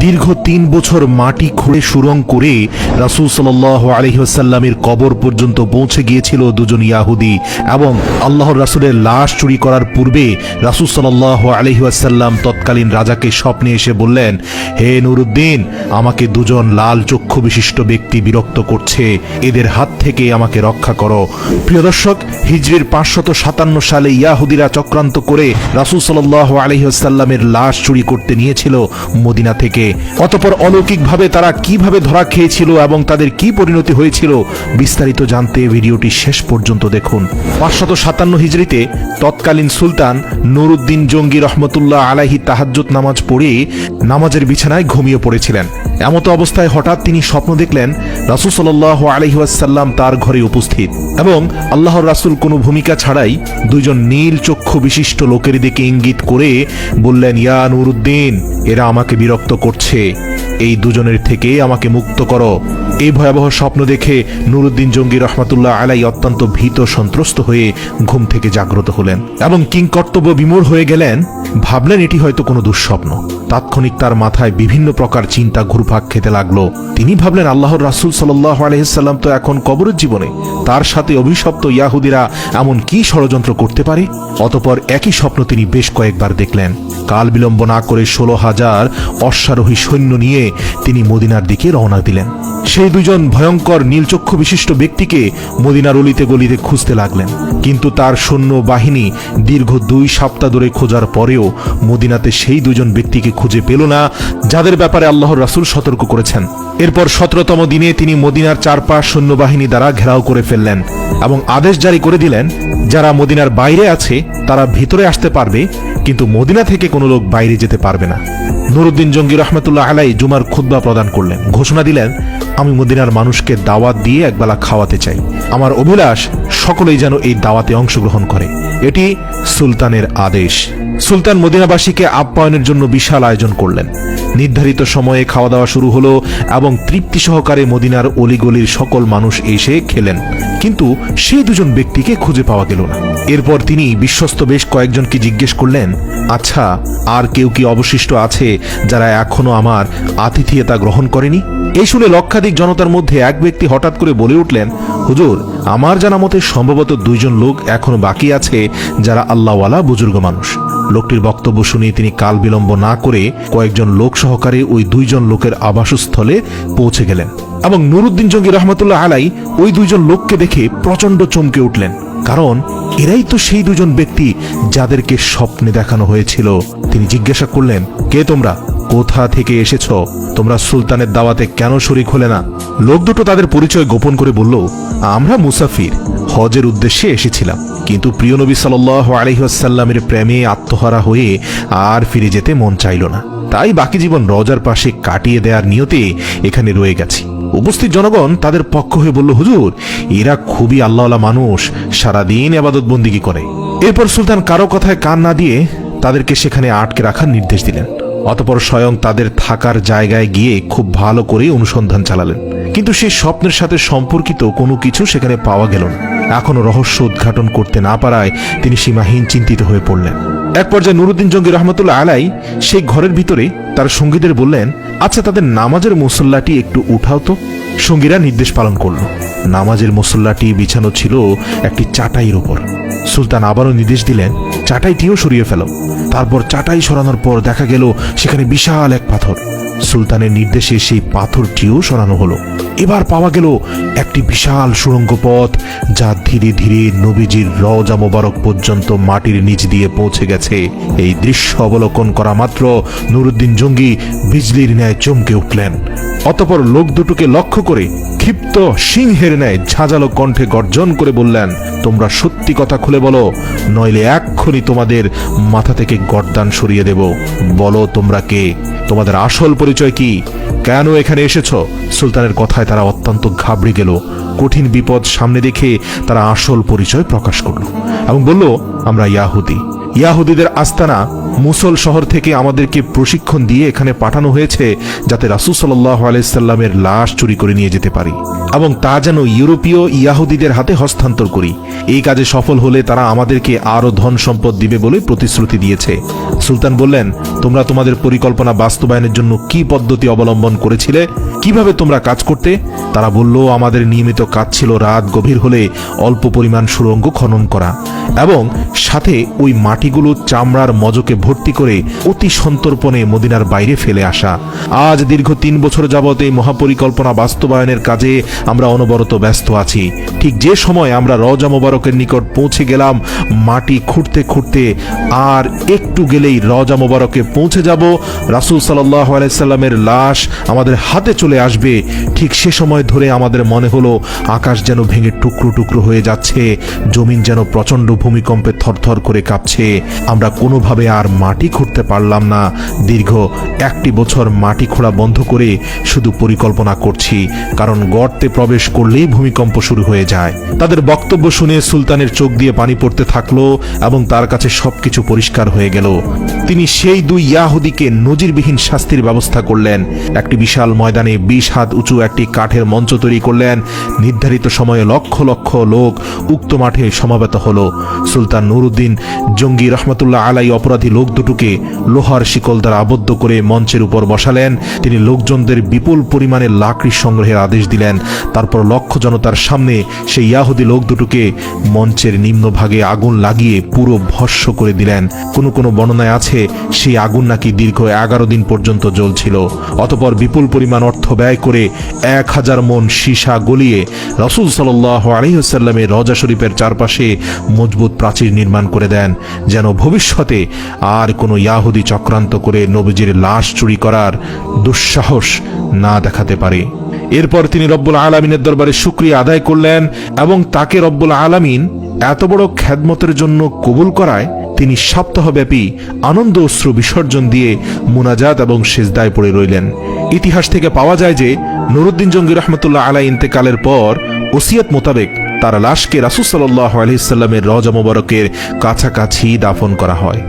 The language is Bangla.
দীর্ঘ ৩ বছর মাটি খুঁড়ে সুরঙ্গ করে রাসূল সাল্লাল্লাহু আলাইহি ওয়াসাল্লামের কবর পর্যন্ত পৌঁছে গিয়েছিল দুজন ইয়াহুদি, এবং আল্লাহর রাসূলের লাশ চুরি করার পূর্বে রাসূল সাল্লাল্লাহু আলাইহি ওয়াসাল্লাম তৎকালীন রাজাকে স্বপ্নে এসে বললেন, হে নুরুদ্দিন, আমাকে দুজন লাল চক্ষু বিশিষ্ট ব্যক্তি বিরক্ত করছে, এদের হাত থেকে আমাকে রক্ষা করো। প্রিয় দর্শক, হিজরির 557 সালে ইয়াহুদিরা চক্রান্ত করে রাসূল সাল্লাল্লাহু আলাইহি ওয়াসাল্লামের লাশ চুরি করতে নিয়েছিল মদিনা থেকে। অতঃপর অলৌকিকভাবে তারা কিভাবে ধরা খেয়েছিল এবং তাদের কি পরিণতি হয়েছিল, বিস্তারিত জানতে ভিডিওটি শেষ পর্যন্ত দেখুন। 557 হিজরিতে তৎকালীন সুলতান নুরুদ্দিন জঙ্গি রহমতুল্লাহ আলাইহি তাহাজ্জুদ নামাজ পড়ে নামাজের বিছানায় ঘুমিয়ে পড়েছিলেন। এমতো অবস্থায় হঠাৎ তিনি স্বপ্ন দেখলেন রাসূল সাল্লাল্লাহু আলাইহি ওয়াসাল্লাম তার ঘরে উপস্থিত, এবং আল্লাহর রাসূল কোনো ভূমিকা ছাড়াই দুইজন নীল চক্ষু বিশিষ্ট লোকের দিকে ইঙ্গিত করে বললেন, ইয়া নুরুদ্দিন, এরা আমাকে বিরক্ত করছে, এই দুজনের থেকে আমাকে মুক্ত করো। এই ভয়াবহ স্বপ্ন দেখে নুরুদ্দিন জঙ্গি রহমাতুল্লাহ আলাই অত্যন্ত ভীত সন্ত্রস্ত হয়ে ঘুম থেকে জাগ্রত হলেন এবং কিংকর্তব্য বিমূঢ় হয়ে গেলেন। ভাবলেন এটি হয়তো কোনো দুঃস্বপ্ন। তাৎক্ষণিক তার মাথায় বিভিন্ন প্রকার চিন্তা ঘুরপাক খেতে লাগলো। তিনি ভাবলেন, আল্লাহর রাসূল সাল্লাল্লাহু আলাইহি সাল্লাম তো এখন কবরের জীবনে, তার সাথে অভিশপ্ত ইয়াহুদিরা এমন কি ষড়যন্ত্র করতে পারে? অতঃপর একই স্বপ্ন তিনি বেশ কয়েকবার দেখলেন। কাল বিলম্ব না করে 16,000 অশ্বারোহী সৈন্য নিয়ে তিনি মদিনার দিকে রওনা দিলেন। সেই দুজন ভয়ঙ্কর নীলচক্ষু বিশিষ্ট ব্যক্তিকে মদিনার অলিতে গলিতে খুঁজতে লাগলেন, কিন্তু তার সৈন্য বাহিনী দীর্ঘ 2 সপ্তাহ ধরে খোঁজার পরেও মদিনাতে সেই দুজন ব্যক্তিকে খুঁজে পেল না, যাদের ব্যাপারে আল্লাহর রাসূল সতর্ক করেছেন। এরপর 17তম দিনে তিনি মদিনার চারপাশ সৈন্যবাহিনী দ্বারা ঘেরাও করে ফেললেন এবং আদেশ জারি করে দিলেন, যারা মদিনার বাইরে আছে তারা ভিতরে আসতে পারবে, কিন্তু মদিনা থেকে কোনো লোক বাইরে যেতে পারবে না। নুরুদ্দিন জঙ্গি রহমাতুল্লাহ আলাই জুমার খুতবা প্রদান করলেন, ঘোষণা দিলেন, আমি মদিনার মানুষকে দাওয়াত দিয়ে একবেলা খাওয়াতে চাই। আমার অভিলাষ সকলেই যেন এই দাওয়াতে অংশগ্রহণ করে। এটি সুলতানের আদেশ। সুলতান মদিনাবাসীকে আপ্যায়নের জন্য বিশাল আয়োজন করলেন। নির্ধারিত সময়ে খাওয়া দাওয়া শুরু হলো এবং তৃপ্তি সহকারে মদিনার অলিগলির সকল মানুষ এসে খেলেন, কিন্তু সেই দুজন ব্যক্তিকে খুঁজে পাওয়া গেল না। এরপর তিনি বিশ্বস্ত বেশ কয়েকজনকে জিজ্ঞেস করলেন, আচ্ছা, আর কেউ কি অবশিষ্ট আছে যারা এখনো আমার আতিথেয়তা গ্রহণ করেনি? এই শুনে লক্ষাধিক জনতার মধ্যে এক ব্যক্তি হঠাৎ করে বলে উঠলেন, হুজুর, আমার জানা মতে সম্ভবত 2 জন লোক এখনো বাকি আছে যারা আল্লাহওয়ালা বুজুর্গ মানুষ। লোকটির বক্তব্য শুনে তিনি কাল বিলম্ব না করে কয়েকজন লোক সহকারে ওই 2 জন লোকের আবাসস্থলে পৌঁছে গেলেন এবং নুরুদ্দিন জঙ্গি রহমাতুল্লাহ আলাই ওই 2 জন লোককে দেখে প্রচন্ড চমকে উঠলেন, কারণ এরাই তো সেই 2 জন ব্যক্তি যাদেরকে স্বপ্নে দেখানো হয়েছিল। তিনি জিজ্ঞাসা করলেন, কে তোমরা? কোথা থেকে এসেছ? তোমরা সুলতানের দাওয়াতে কেন শরীক হলে না? লোক দুটো তাদের পরিচয় গোপন করে বলল, আমরা মুসাফির, হজের উদ্দেশ্যে এসেছিলাম, কিন্তু প্রিয় নবী সাল্লাল্লাহু আলাইহি ওয়াসাল্লামের প্রেমে আত্মহারা হয়ে আর ফিরে যেতে মন চাইল না, তাই বাকি জীবন রওজার পাশে কাটিয়ে দেওয়ার নিয়তে এখানে রয়ে গেছি। উপস্থিত জনগণ তাদের পক্ষ হয়ে বলল, হুজুর, এরা খুবই আল্লাহওয়ালা মানুষ, সারাদিন ইবাদত বন্দিগি করে। এরপর সুলতান কারো কথায় কান না দিয়ে তাদেরকে সেখানে আটকে রাখার নির্দেশ দিলেন। অতঃপর স্বয়ং তাদের থাকার জায়গায় গিয়ে খুব ভালো করে অনুসন্ধান চালালেন, কিন্তু সেই স্বপ্নের সাথে সম্পর্কিত কোনো কিছু সেখানে পাওয়া গেল না। এখনো রহস্য উদ্ঘাটন করতে না পারায় তিনি সীমাহীন চিন্তিত হয়ে পড়লেন। এক পর্যায়ে নুরুদ্দিন জঙ্গি রহমাতুল্লাহ আলাই সেই ঘরের ভিতরে তার সঙ্গীদের বললেন, আচ্ছা, তাদের নামাজের মুসল্লাটি একটু উঠাও তো। সঙ্গীরা নির্দেশ পালন করল। নামাজের মুসল্লাটি বিছানো ছিল একটি চাটাইয়ের উপর। সুলতান আবারও নির্দেশ দিলেন, চাটাইটিও সরিয়ে ফেলো। তারপর চাটাই সরানোর পর দেখা গেল সেখানে বিশাল এক পাথর। সুলতানের নির্দেশে সেই পাথরটিও সরানো হলো। এবার পাওয়া গেল একটি বিশাল সুড়ঙ্গ পথ, যা ধীরে ধীরে নবীজির রওজা মোবারক পর্যন্ত মাটির নিচ দিয়ে পৌঁছে গেছে। এই দৃশ্য অবলোকন করা মাত্র নুরুদ্দিন জঙ্গি বিজলির ন্যায় চমকে উঠলেন। অতঃপর লোক দুটোকে লক্ষ্য করে ক্ষিপ্ত সিংহের ন্যায় ঝাঁঝালো কণ্ঠে গর্জন করে বললেন, তোমরা সত্যি কথা খুলে বলো, নইলে এক্ষুনি তোমাদের মাথা থেকে গর্দান সরিয়ে দেব। বলো তোমরা কে? তোমাদের আসল পরিচয় কি? কেন এখানে এসেছ? সুলতানের কথায় তারা অত্যন্ত ঘাবড়ে গেল। কঠিন বিপদ সামনে দেখে তারা আসল পরিচয় প্রকাশ করল এবং বলল, আমরা ইয়াহুদি। ইয়াহুদীদের আস্তানা মুসল শহর থেকে আমাদেরকে প্রশিক্ষণ দিয়ে এখানে পাঠানো হয়েছে যাতে রাসূল সাল্লাল্লাহু আলাইহি সাল্লামের লাশ চুরি করে নিয়ে যেতে পারি এবং তা যেন ইউরোপীয় ইয়াহুদীদের হাতে হস্তান্তর করি। এই কাজে সফল হলে তারা আমাদেরকে আরো ধন সম্পদ দিবে বলে প্রতিশ্রুতি দিয়েছে। সুলতান বললেন, তোমরা তোমাদের পরিকল্পনা বাস্তবায়নের জন্য কি পদ্ধতি অবলম্বন করেছিলে, কিভাবে তোমরা কাজ করতে? তারা বলল, আমাদের নিয়মিত কাজ ছিল রাত গভীর হলে অল্প পরিমাণ সুড়ঙ্গ খনন করা এবং সাথে ওই মাটিগুলো চামড়ার মজকে ভর্তি করে অতি সন্তর্পণে মদিনার বাইরে ফেলে আসা। আজ দীর্ঘ 3 বছর যাবত এই মহাপরিকল্পনা বাস্তবায়নের কাজে আমরা অনবরত ব্যস্ত আছি। ঠিক যে সময় আমরা রওজা মোবারকের নিকট পৌঁছে গেলাম, মাটি খুঁড়তে খুঁড়তে আর একটু গেলেই রওজা মোবারকে পৌঁছে যাব, রাসূল সাল্লাল্লাহু আলাইহি সাল্লামের লাশ আমাদের হাতে চলে আসবে। ঠিক সে সময় ধরে আমাদের মনে হলো আকাশ যেন ভেঙে টুকরো টুকরো হয়ে যাচ্ছে, জমিন যেন প্রচণ্ড ভূমিকম্পে থরথর করে কাঁপছে। আমরা কোনোভাবে আর মাটি খুঁড়তে পারলাম না। দীর্ঘ 1 বছর মাটি খোঁড়া বন্ধ করে শুধু পরিকল্পনা করছি, কারণ গর্তে প্রবেশ করলেই ভূমিকম্প শুরু হয়ে যায়। তাদের বক্তব্য শুনে সুলতানের চোখ দিয়ে পানি পড়তে থাকলো এবং তার কাছে সবকিছু পরিষ্কার হয়ে গেল। তিনি সেই 2 ইয়াহুদীকে নজিরবিহীন শাস্তির ব্যবস্থা করলেন। একটি বিশাল ময়দানে 20 হাত উঁচু একটি কাঠের মঞ্চ তৈরি করলেন। নির্ধারিত সময়ে লক্ষ লক্ষ লোক উক্ত মাঠে সমাবেত হলো। সুলতান নুরউদ্দিন জঙ্গি রহমতুল্লাহ আলাই অপরাধী লোক দুটোকে লোহার শিকল দ্বারা আবদ্ধ করে মঞ্চের উপর বসালেন। তিনি লোকজনদের বিপুল পরিমাণে লাকড়ি সংগ্রহের আদেশ দিলেন। তারপর লক্ষ জনতার সামনে সেই ইয়াহুদি লোক দুটোকে মঞ্চের নিম্নভাগে আগুন লাগিয়ে পুরো ভস্ম করে দিলেন। কোনো বর্ণনায় আছে সেই আগুন নাকি দীর্ঘ 11 দিন পর্যন্ত জ্বলছিল। অতঃপর বিপুল পরিমাণ অর্থ ব্যয় করে 1000 মণ সীসা গলিয়ে রাসূল সাল্লাল্লাহু আলাইহি ওয়াসাল্লামের রওজা শরীফের চারপাশে মজবুত প্রাচীর নির্মাণ করে দেন, যেন ভবিষ্যতে আর কোনো ইয়াহুদি চক্রান্ত করে নবীজির লাশ চুরি করার দুঃসাহস না দেখাতে পারে। এরপর তিনি রব্বুল আলামিনের দরবারে শুকরিয়া আদায় করলেন এবং তাকে রব্বুল আলামিন এত বড় খেদমতের জন্য কবুল করায় তিনি সপ্তাহব্যাপী আনন্দ অশ্রু বিসর্জন দিয়ে মুনাজাত এবং সিজদায় পড়ে রইলেন। ইতিহাস থেকে পাওয়া যায় যে নুরউদ্দিন জঙ্গি রহমতুল্লাহ আলাই ইন্তেকালের পর ওসিয়ত মোতাবেক তার লাশকে রাসূল সাল্লাল্লাহু আলাইহি সাল্লামের রওজা মোবারকের কাছাকাছি দাফন করা হয়।